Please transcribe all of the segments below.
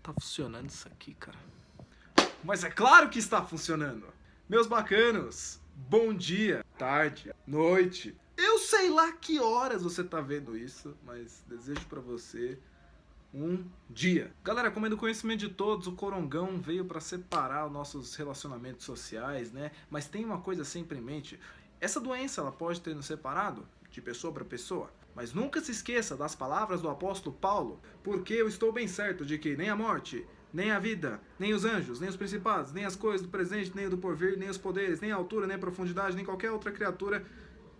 Tá funcionando isso aqui, cara. Mas é claro que está funcionando. Meus bacanos, bom dia, tarde, noite. Eu sei lá que horas você tá vendo isso, mas desejo pra você um dia. Galera, como é do conhecimento de todos, o Corongão veio para separar os nossos relacionamentos sociais, né? Mas tem uma coisa sempre em mente. Essa doença, ela pode ter nos separado de pessoa para pessoa. Mas nunca se esqueça das palavras do apóstolo Paulo, porque eu estou bem certo de que nem a morte, nem a vida, nem os anjos, nem os principados, nem as coisas do presente, nem o do porvir, nem os poderes, nem a altura, nem a profundidade, nem qualquer outra criatura.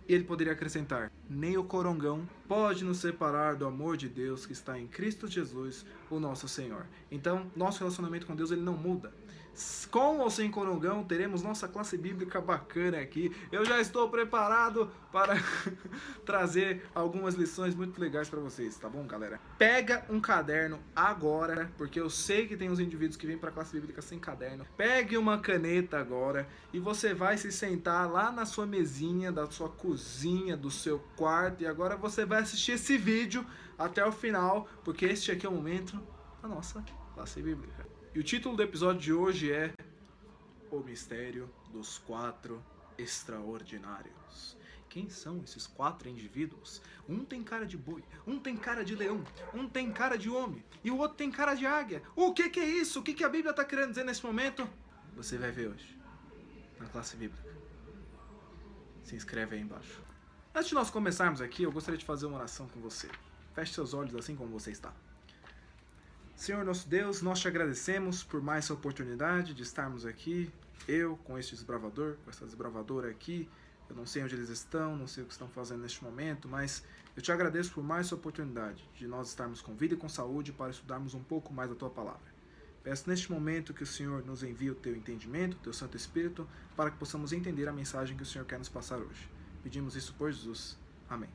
E ele poderia acrescentar: nem o corongão pode nos separar do amor de Deus que está em Cristo Jesus, o nosso Senhor. Então, nosso relacionamento com Deus, ele não muda. Com ou sem corongão, teremos nossa classe bíblica bacana aqui. Eu já estou preparado para trazer algumas lições muito legais para vocês, tá bom, galera? Pega um caderno agora, porque eu sei que tem uns indivíduos que vêm para a classe bíblica sem caderno. Pegue uma caneta agora e você vai se sentar lá na sua mesinha, da sua cozinha, do seu quarto, e agora você vai assistir esse vídeo até o final, porque este aqui é o momento da nossa classe bíblica. E o título do episódio de hoje é O Mistério dos Quatro Extraordinários. Quem são esses quatro indivíduos? Um tem cara de boi, um tem cara de leão, um tem cara de homem e o outro tem cara de águia. O que é isso? O que a Bíblia está querendo dizer nesse momento? Você vai ver hoje, na classe bíblica. Se inscreve aí embaixo. Antes de nós começarmos aqui, eu gostaria de fazer uma oração com você. Feche seus olhos assim como você está. Senhor nosso Deus, nós te agradecemos por mais essa oportunidade de estarmos aqui, eu com este desbravador, com essa desbravadora aqui. Eu não sei onde eles estão, não sei o que estão fazendo neste momento, mas eu te agradeço por mais essa oportunidade de nós estarmos com vida e com saúde para estudarmos um pouco mais a tua palavra. Peço neste momento que o Senhor nos envie o teu entendimento, o teu Santo Espírito, para que possamos entender a mensagem que o Senhor quer nos passar hoje. Pedimos isso por Jesus. Amém.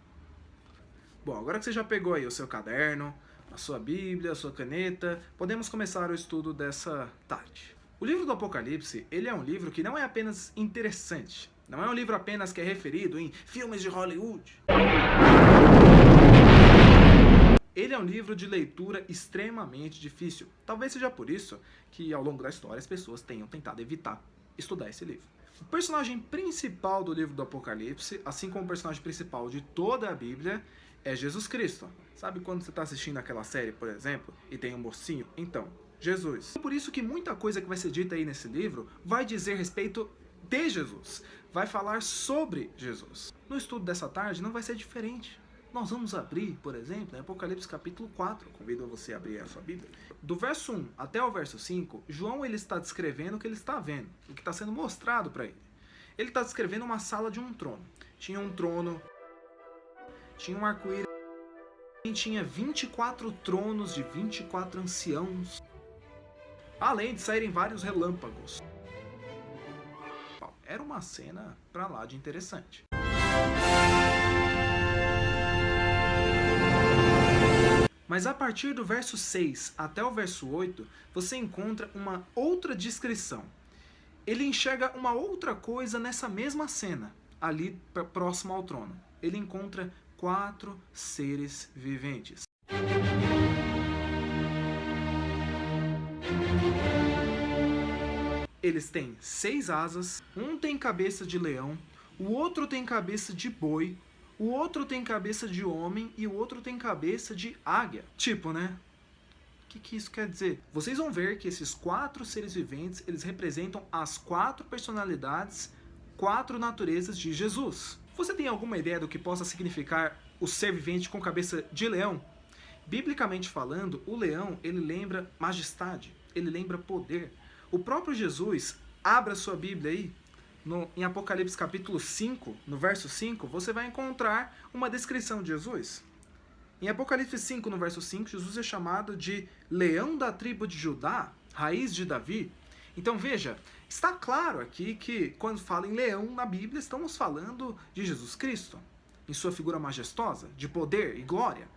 Bom, agora que você já pegou aí o seu caderno, a sua Bíblia, a sua caneta, podemos começar o estudo dessa tarde. O livro do Apocalipse, ele é um livro que não é apenas interessante, não é um livro apenas que é referido em filmes de Hollywood. Ele é um livro de leitura extremamente difícil. Talvez seja por isso que ao longo da história as pessoas tenham tentado evitar estudar esse livro. O personagem principal do livro do Apocalipse, assim como o personagem principal de toda a Bíblia, é Jesus Cristo. Sabe quando você está assistindo aquela série, por exemplo, e tem um mocinho? Então, Jesus. Por isso que muita coisa que vai ser dita aí nesse livro vai dizer respeito de Jesus. Vai falar sobre Jesus. No estudo dessa tarde não vai ser diferente. Nós vamos abrir, por exemplo, em Apocalipse capítulo 4. Convido você a abrir a sua Bíblia. Do verso 1 até o verso 5, João ele está descrevendo o que ele está vendo, o que está sendo mostrado para ele. Ele está descrevendo uma sala de um trono. Tinha um trono, tinha um arco-íris, tinha 24 tronos de 24 anciãos, além de saírem vários relâmpagos. Era uma cena pra lá de interessante. Mas a partir do verso 6 até o verso 8, você encontra uma outra descrição. Ele enxerga uma outra coisa nessa mesma cena, ali próximo ao trono. Ele encontra 4 seres viventes. Eles têm 6 asas, um tem cabeça de leão, o outro tem cabeça de boi, o outro tem cabeça de homem e o outro tem cabeça de águia. Tipo, né? O que isso quer dizer? Vocês vão ver que esses 4 seres viventes, eles representam as 4 personalidades, 4 naturezas de Jesus. Você tem alguma ideia do que possa significar o ser vivente com cabeça de leão? Biblicamente falando, o leão, ele lembra majestade, ele lembra poder. O próprio Jesus, abra sua Bíblia aí, em Apocalipse capítulo 5, no verso 5, você vai encontrar uma descrição de Jesus. Em Apocalipse 5, no verso 5, Jesus é chamado de leão da tribo de Judá, raiz de Davi. Então veja, está claro aqui que quando fala em leão na Bíblia, estamos falando de Jesus Cristo, em sua figura majestosa, de poder e glória.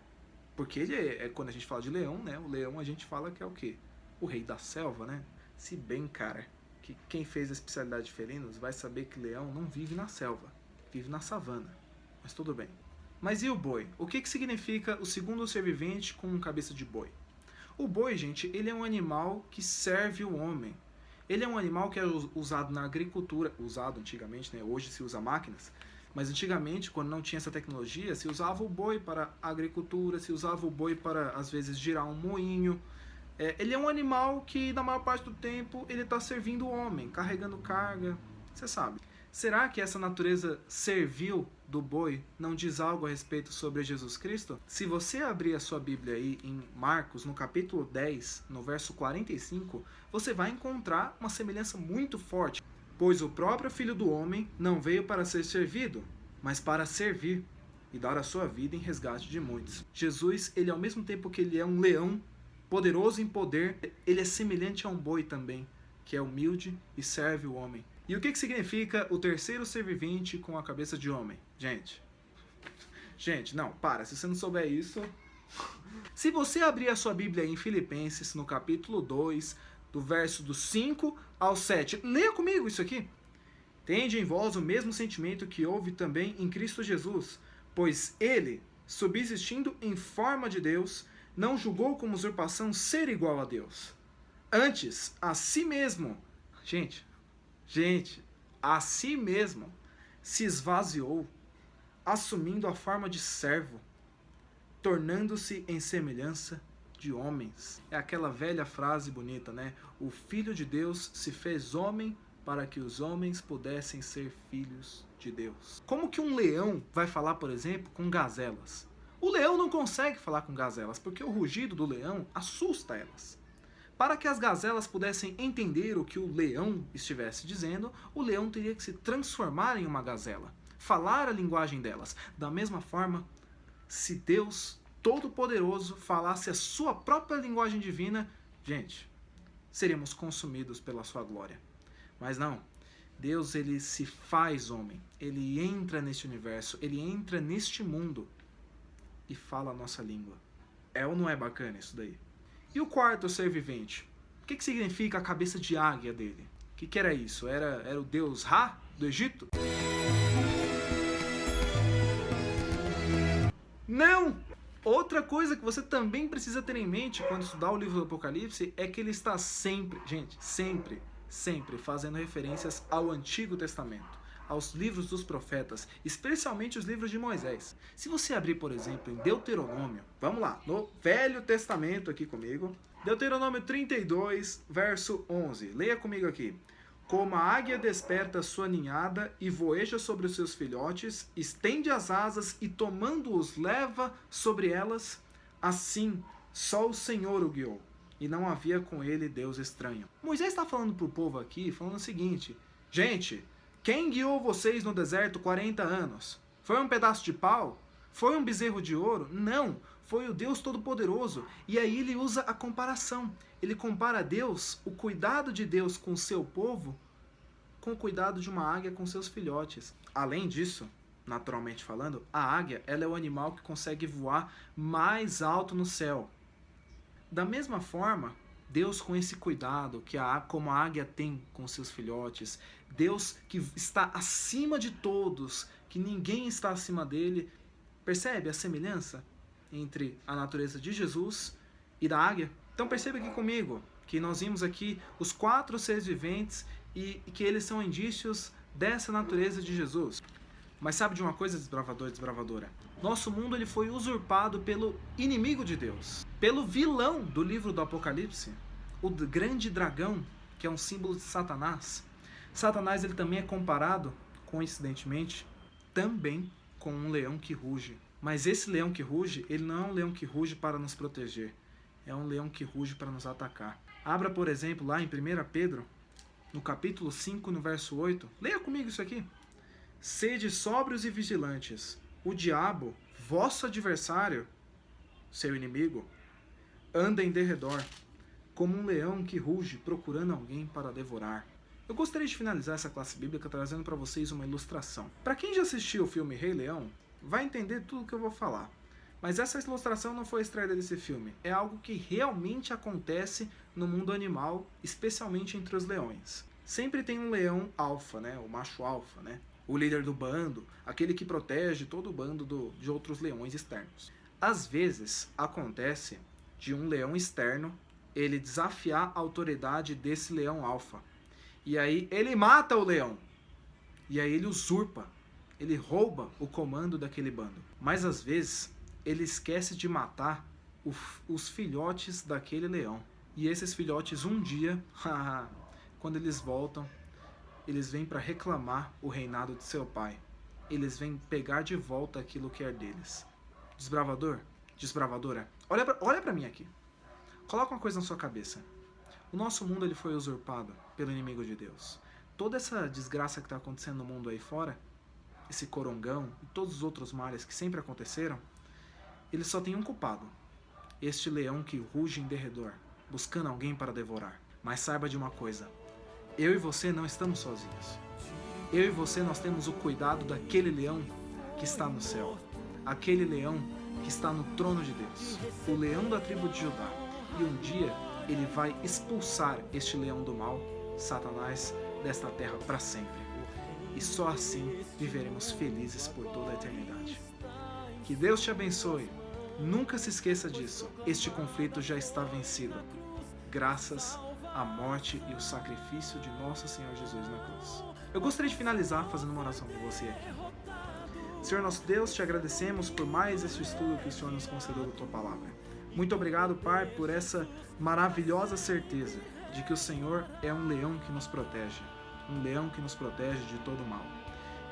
Porque ele quando a gente fala de leão, né, o leão a gente fala que é o quê? O rei da selva, né? Se bem, cara, que quem fez a especialidade de felinos vai saber que leão não vive na selva, vive na savana. Mas tudo bem. Mas e o boi? O que significa o segundo ser vivente com cabeça de boi? O boi, gente, ele é um animal que serve o homem. Ele é um animal que é usado na agricultura, usado antigamente, né? Hoje se usa máquinas, mas antigamente, quando não tinha essa tecnologia, se usava o boi para a agricultura, se usava o boi para, às vezes, girar um moinho. Ele é um animal que, na maior parte do tempo, ele está servindo o homem, carregando carga, você sabe. Será que essa natureza servil do boi não diz algo a respeito sobre Jesus Cristo? Se você abrir a sua Bíblia aí em Marcos, no capítulo 10, no verso 45, você vai encontrar uma semelhança muito forte. Pois o próprio Filho do Homem não veio para ser servido, mas para servir e dar a sua vida em resgate de muitos. Jesus, ele ao mesmo tempo que ele é um leão, poderoso em poder, ele é semelhante a um boi também, que é humilde e serve o homem. E o que significa o terceiro ser vivente com a cabeça de homem? Gente, não, para, se você não souber isso... Se você abrir a sua Bíblia em Filipenses, no capítulo 2, do verso do 5 ao 7, leia comigo isso aqui. Tende em vós o mesmo sentimento que houve também em Cristo Jesus, pois ele, subsistindo em forma de Deus, não julgou como usurpação ser igual a Deus. Antes, a si mesmo... Gente, a si mesmo se esvaziou, assumindo a forma de servo, tornando-se em semelhança de homens. É aquela velha frase bonita, né? O Filho de Deus se fez homem para que os homens pudessem ser filhos de Deus. Como que um leão vai falar, por exemplo, com gazelas? O leão não consegue falar com gazelas, porque o rugido do leão assusta elas. Para que as gazelas pudessem entender o que o leão estivesse dizendo, o leão teria que se transformar em uma gazela, falar a linguagem delas. Da mesma forma, se Deus Todo-Poderoso falasse a sua própria linguagem divina, gente, seríamos consumidos pela sua glória. Mas não, Deus, ele se faz homem, ele entra neste universo, ele entra neste mundo e fala a nossa língua. É ou não é bacana isso daí? E o quarto ser vivente? O que significa a cabeça de águia dele? O que era isso? Era o deus Ra, do Egito? Não! Outra coisa que você também precisa ter em mente quando estudar o livro do Apocalipse é que ele está sempre, gente, sempre fazendo referências ao Antigo Testamento, aos livros dos profetas, especialmente os livros de Moisés. Se você abrir, por exemplo, em Deuteronômio, vamos lá, no Velho Testamento aqui comigo, Deuteronômio 32, verso 11, leia comigo aqui. Como a águia desperta sua ninhada e voeja sobre os seus filhotes, estende as asas e tomando-os leva sobre elas, assim só o Senhor o guiou, e não havia com ele Deus estranho. Moisés está falando para o povo aqui, falando o seguinte, gente, quem guiou vocês no deserto 40 anos? Foi um pedaço de pau? Foi um bezerro de ouro? Não, foi o Deus Todo-Poderoso. E aí ele usa a comparação. Ele compara Deus, o cuidado de Deus com o seu povo, com o cuidado de uma águia com seus filhotes. Além disso, naturalmente falando, a águia ela é o animal que consegue voar mais alto no céu. Da mesma forma, Deus com esse cuidado como a águia tem com seus filhotes, Deus que está acima de todos, que ninguém está acima dele, percebe a semelhança entre a natureza de Jesus e da águia? Então perceba aqui comigo que nós vimos aqui os 4 seres viventes e que eles são indícios dessa natureza de Jesus. Mas sabe de uma coisa, desbravador e desbravadora? Nosso mundo ele foi usurpado pelo inimigo de Deus, pelo vilão do livro do Apocalipse, o grande dragão, que é um símbolo de Satanás. Satanás ele também é comparado, coincidentemente, também com um leão que ruge. Mas esse leão que ruge, ele não é um leão que ruge para nos proteger, é um leão que ruge para nos atacar. Abra, por exemplo, lá em 1 Pedro, no capítulo 5, no verso 8, leia comigo isso aqui. Sede sóbrios e vigilantes, o diabo, vosso adversário, seu inimigo, anda em derredor, como um leão que ruge procurando alguém para devorar. Eu gostaria de finalizar essa classe bíblica trazendo para vocês uma ilustração. Para quem já assistiu o filme Rei Leão, vai entender tudo o que eu vou falar. Mas essa ilustração não foi extraída desse filme, é algo que realmente acontece no mundo animal, especialmente entre os leões. Sempre tem um leão alfa, né? O macho alfa, né? O líder do bando, aquele que protege todo o bando de outros leões externos. Às vezes acontece de um leão externo, ele desafiar a autoridade desse leão alfa. E aí ele mata o leão. E aí ele usurpa, ele rouba o comando daquele bando. Mas às vezes ele esquece de matar os filhotes daquele leão. E esses filhotes um dia, quando eles voltam, eles vêm para reclamar o reinado de seu pai. Eles vêm pegar de volta aquilo que é deles. Desbravador, desbravadora, olha para mim aqui. Coloca uma coisa na sua cabeça. O nosso mundo ele foi usurpado pelo inimigo de Deus. Toda essa desgraça que está acontecendo no mundo aí fora, esse corongão e todos os outros males que sempre aconteceram, ele só tem um culpado. Este leão que ruge em derredor, buscando alguém para devorar. Mas saiba de uma coisa, eu e você não estamos sozinhos. Eu e você nós temos o cuidado daquele leão que está no céu. Aquele leão que está no trono de Deus. O leão da tribo de Judá. E um dia ele vai expulsar este leão do mal, Satanás, desta terra para sempre. E só assim viveremos felizes por toda a eternidade. Que Deus te abençoe. Nunca se esqueça disso. Este conflito já está vencido, graças à morte e o sacrifício de nosso Senhor Jesus na cruz. Eu gostaria de finalizar fazendo uma oração com você aqui. Senhor nosso Deus, te agradecemos por mais esse estudo que o Senhor nos concedeu da Tua Palavra. Muito obrigado, Pai, por essa maravilhosa certeza de que o Senhor é um leão que nos protege. Um leão que nos protege de todo mal.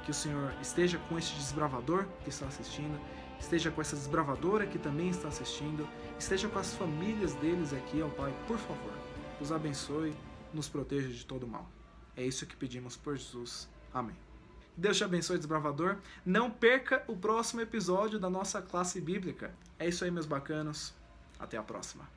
Que o Senhor esteja com este desbravador que está assistindo, esteja com essa desbravadora que também está assistindo, esteja com as famílias deles aqui, ó Pai, por favor. Os abençoe, nos proteja de todo mal. É isso que pedimos por Jesus. Amém. Deus te abençoe, desbravador. Não perca o próximo episódio da nossa classe bíblica. É isso aí, meus bacanos. Até a próxima.